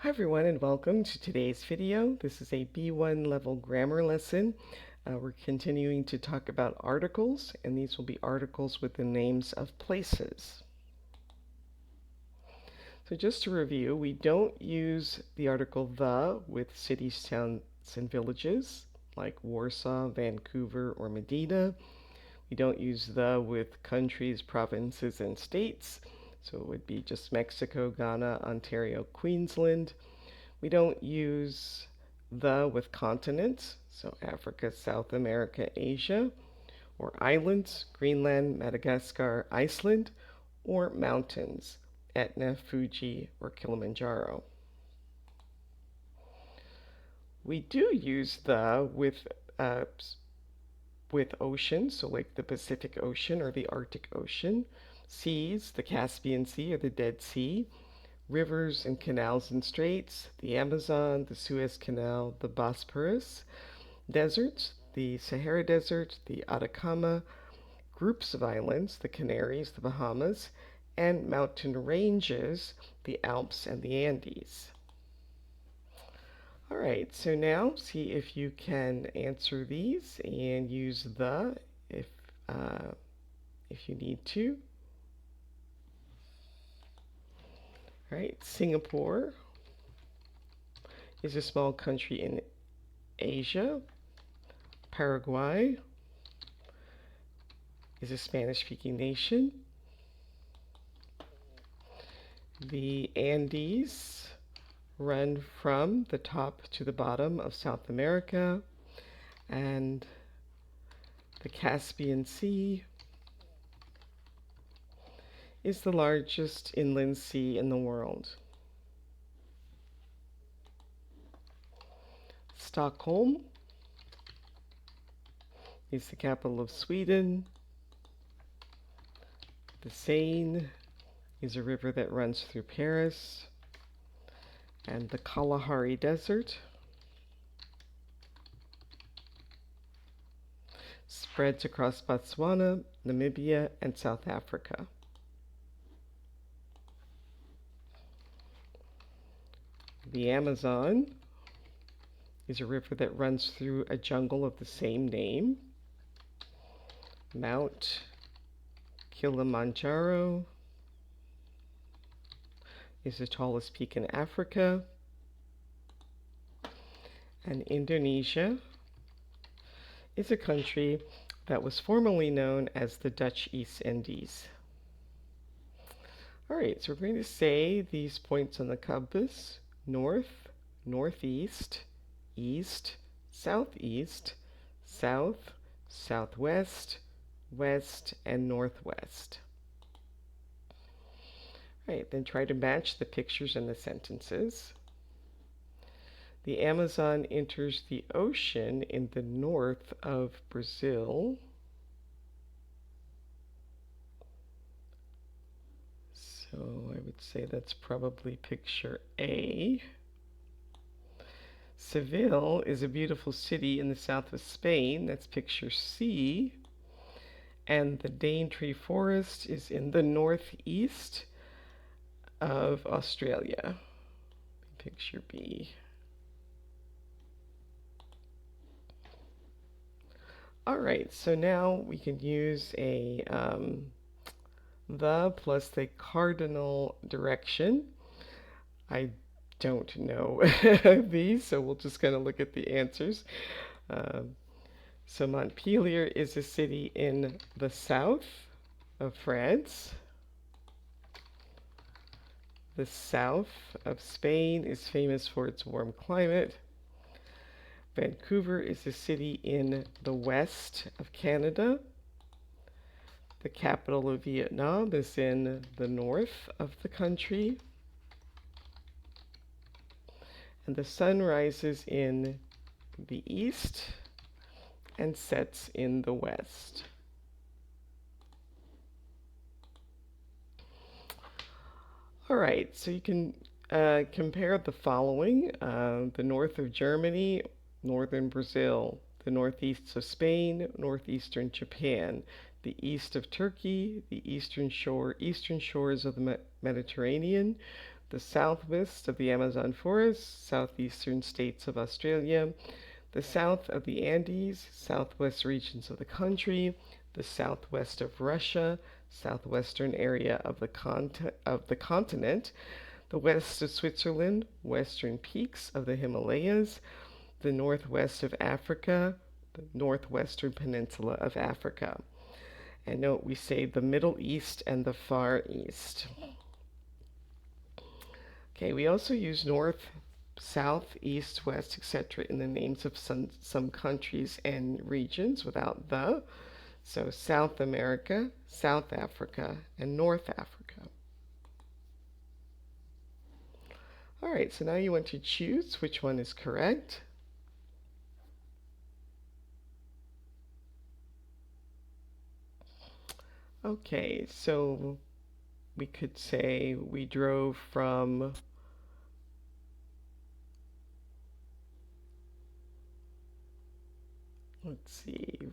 Hi everyone and welcome to today's video. This is a B1 level grammar lesson. We're continuing to talk about articles, and these will be articles with the names of places. So just to review, we don't use the article the with cities, towns, and villages like Warsaw, Vancouver, or Medina. We don't use the with countries, provinces, and states. So it would be just Mexico, Ghana, Ontario, Queensland. We don't use the with continents, so Africa, South America, Asia, or islands, Greenland, Madagascar, Iceland, or mountains, Etna, Fuji, or Kilimanjaro. We do use the with oceans, so like the Pacific Ocean or the Arctic Ocean, seas, the Caspian Sea or the Dead Sea, rivers and canals and straits, the Amazon, the Suez Canal, the Bosporus, deserts, the Sahara Desert, the Atacama, groups of islands, the Canaries, the Bahamas, and mountain ranges, the Alps and the Andes. All right, so now see if you can answer these and use the if uh, if you need to. All right, Singapore is a small country in Asia. Paraguay is a Spanish-speaking nation. The Andes run from the top to the bottom of South America, and the Caspian Sea is the largest inland sea in the world. Stockholm is the capital of Sweden. The Seine is a river that runs through Paris. And the Kalahari Desert spreads across Botswana, Namibia, and South Africa. The Amazon is a river that runs through a jungle of the same name. Mount Kilimanjaro is the tallest peak in Africa. And Indonesia is a country that was formerly known as the Dutch East Indies. All right, so we're going to say these points on the compass: north, northeast, east, southeast, south, southwest, west, and northwest. All right, then try to match the pictures and the sentences. The Amazon enters the ocean in the north of Brazil. So I would say that's probably picture A. Seville is a beautiful city in the south of Spain. That's picture C. And the Daintree Forest is in the northeast of Australia. Picture B. All right, so now we can use a the plus the cardinal direction. I don't know these, so we'll just kind of look at the answers. So Montpellier is a city in the south of France. The south of Spain is famous for its warm climate. Vancouver is a city in the west of Canada. The capital of Vietnam is in the north of the country. And the sun rises in the east and sets in the west. All right, so you can compare the following: the north of Germany, northern Brazil, the northeast of Spain, northeastern Japan, the east of Turkey, the eastern shores of the Mediterranean, the southwest of the Amazon forest, southeastern states of Australia, the south of the Andes, southwest regions of the country, the southwest of Russia, southwestern area of the continent, the west of Switzerland, western peaks of the Himalayas, the northwest of Africa, the northwestern peninsula of Africa. And note we say the Middle East and the Far East. Okay, we also use north, south, east, west, etc. in the names of some countries and regions without the. So South America, South Africa, and North Africa. All right, so now you want to choose which one is correct. Okay, so we could say we drove from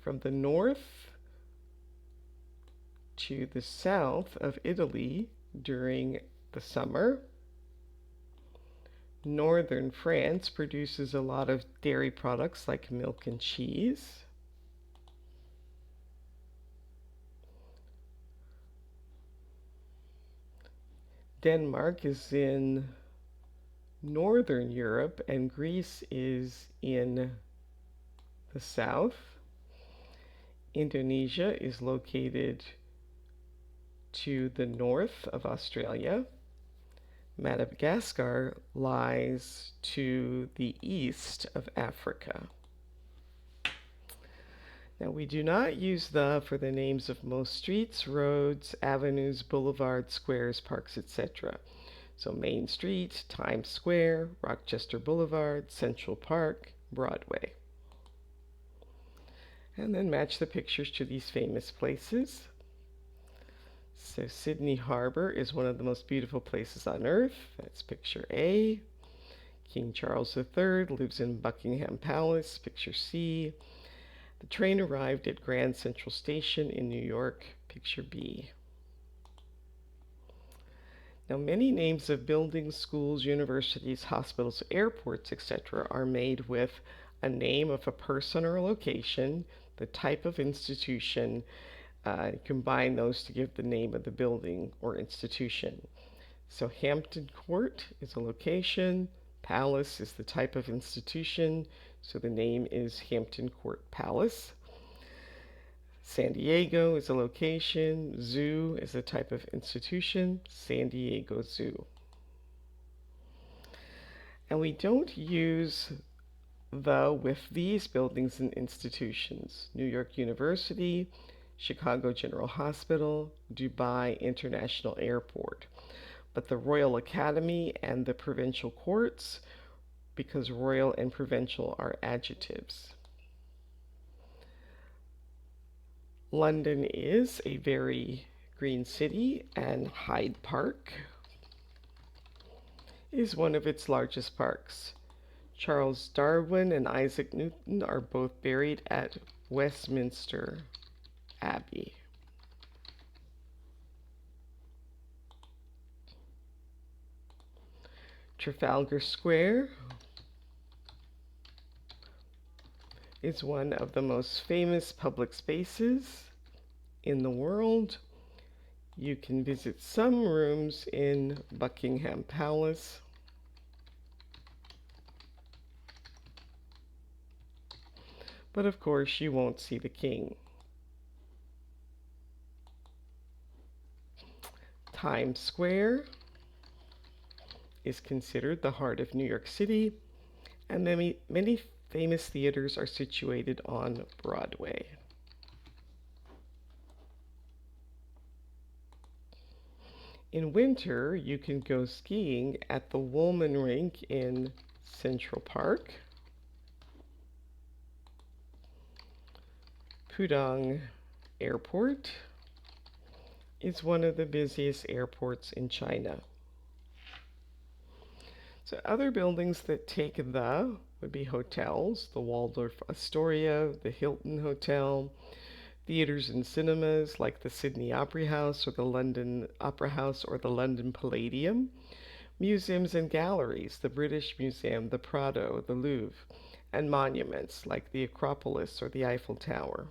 from the north to the south of Italy during the summer. Northern France produces a lot of dairy products like milk and cheese. Denmark is in Northern Europe and Greece is in the south. Indonesia is located to the north of Australia. Madagascar lies to the east of Africa. Now, we do not use the for the names of most streets, roads, avenues, boulevards, squares, parks, etc. So Main Street, Times Square, Rochester Boulevard, Central Park, Broadway. And then match the pictures to these famous places. So Sydney Harbor is one of the most beautiful places on earth. That's picture A. King Charles III lives in Buckingham Palace, picture C. The train arrived at Grand Central Station in New York, picture B. Now, many names of buildings, schools, universities, hospitals, airports, etc. are made with a name of a person or a location, the type of institution, combine those to give the name of the building or institution. So Hampton Court is a location, Palace is the type of institution, so the name is Hampton Court Palace. San Diego is a location, zoo is a type of institution, San Diego Zoo. And we don't use the with these buildings and institutions. New York University, Chicago General Hospital, Dubai International Airport. But the Royal Academy and the provincial courts, because royal and provincial are adjectives. London is a very green city, and Hyde Park is one of its largest parks. Charles Darwin and Isaac Newton are both buried at Westminster Abbey. Trafalgar Square is one of the most famous public spaces in the world. You can visit some rooms in Buckingham Palace. But of course, you won't see the king. Times Square is considered the heart of New York City, and many famous theaters are situated on Broadway. In winter, you can go skiing at the Woolman Rink in Central Park. Pudong Airport is one of the busiest airports in China. So other buildings that take the would be hotels, the Waldorf Astoria, the Hilton Hotel, theaters and cinemas like the Sydney Opera House or the London Opera House or the London Palladium, Museums and galleries, the British Museum, the Prado, the Louvre, and monuments like the Acropolis or the Eiffel Tower.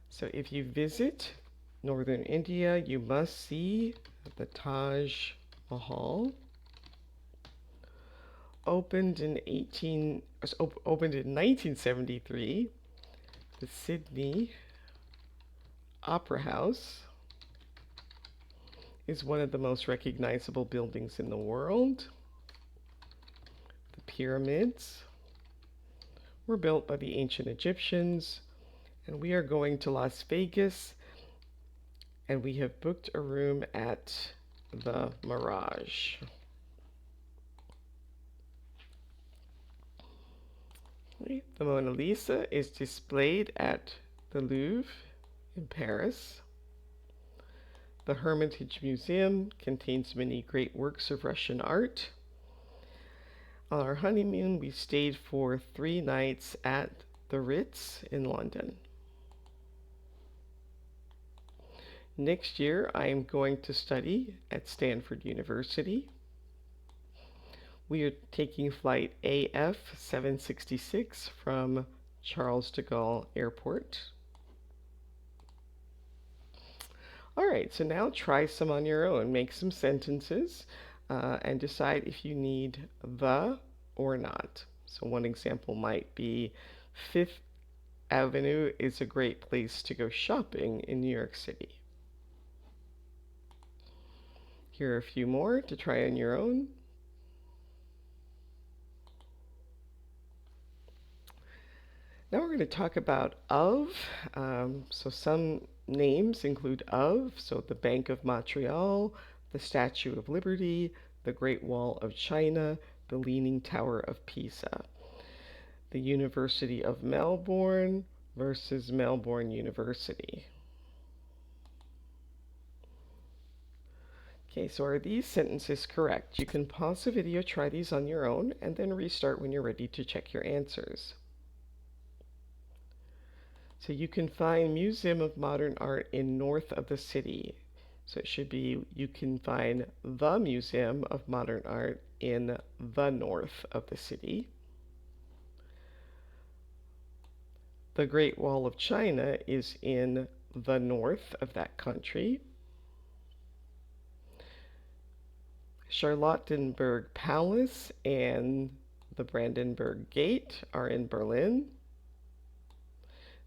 So if you visit northern India, you must see the Taj Mahal. Opened in 1973, the Sydney Opera House is one of the most recognizable buildings in the world. The pyramids were built by the ancient Egyptians, and we are going to Las Vegas, and we have booked a room at the Mirage. The Mona Lisa is displayed at the Louvre in Paris. The Hermitage Museum contains many great works of Russian art. On our honeymoon, we stayed for 3 nights at the Ritz in London. Next year, I am going to study at Stanford University. We are taking flight AF 766 from Charles de Gaulle Airport. All right, so now try some on your own. Make some sentences and decide if you need the or not. So one example might be Fifth Avenue is a great place to go shopping in New York City. Here are a few more to try on your own. Now we're going to talk about of. So some names include of, so the Bank of Montreal, the Statue of Liberty, the Great Wall of China, the Leaning Tower of Pisa. The University of Melbourne versus Melbourne University. Okay, so are these sentences correct? You can pause the video, try these on your own, and then restart when you're ready to check your answers. So you can find Museum of Modern Art in north of the city. So it should be, you can find the Museum of Modern Art in the north of the city. The Great Wall of China is in the north of that country. Charlottenburg Palace and the Brandenburg Gate are in Berlin.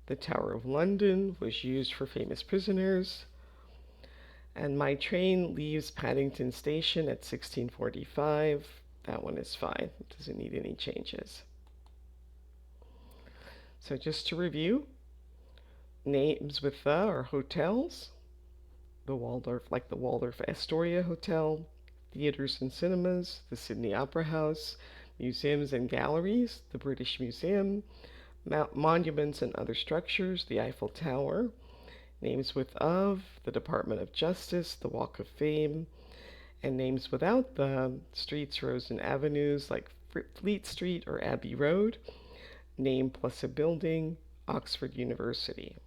The Tower of London was used for famous prisoners. And my train leaves Paddington Station at 16:45. That one is fine. It doesn't need any changes. So just to review, names with the are hotels. The Waldorf, like the Waldorf Astoria Hotel. Theaters and cinemas, the Sydney Opera House. Museums and galleries, the British Museum. Monuments and other structures, the Eiffel Tower. Names with of, the Department of Justice, the Walk of Fame. And names without the, streets, roads, and avenues like Fleet Street or Abbey Road. Name plus a building, Oxford University.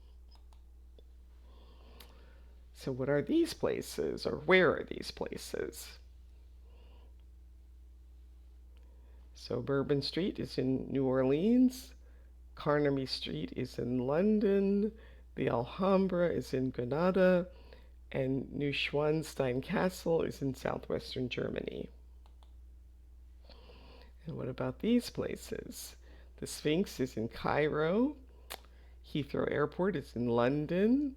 So what are these places, or where are these places? So Bourbon Street is in New Orleans. Carnaby Street is in London. The Alhambra is in Granada. And Neuschwanstein Castle is in southwestern Germany. And what about these places? The Sphinx is in Cairo. Heathrow Airport is in London.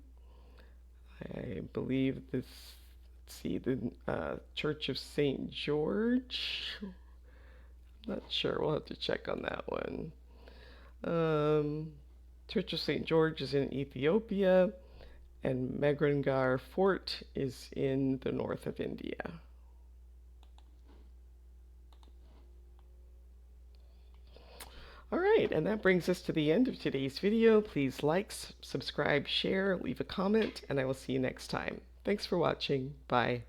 I believe this, let's see, the Church of St. George. Not sure, we'll have to check on that one. Church of St. George is in Ethiopia, and Megrangar Fort is in the north of India. All right, and that brings us to the end of today's video. Please like, subscribe, share, leave a comment, and I will see you next time. Thanks for watching. Bye.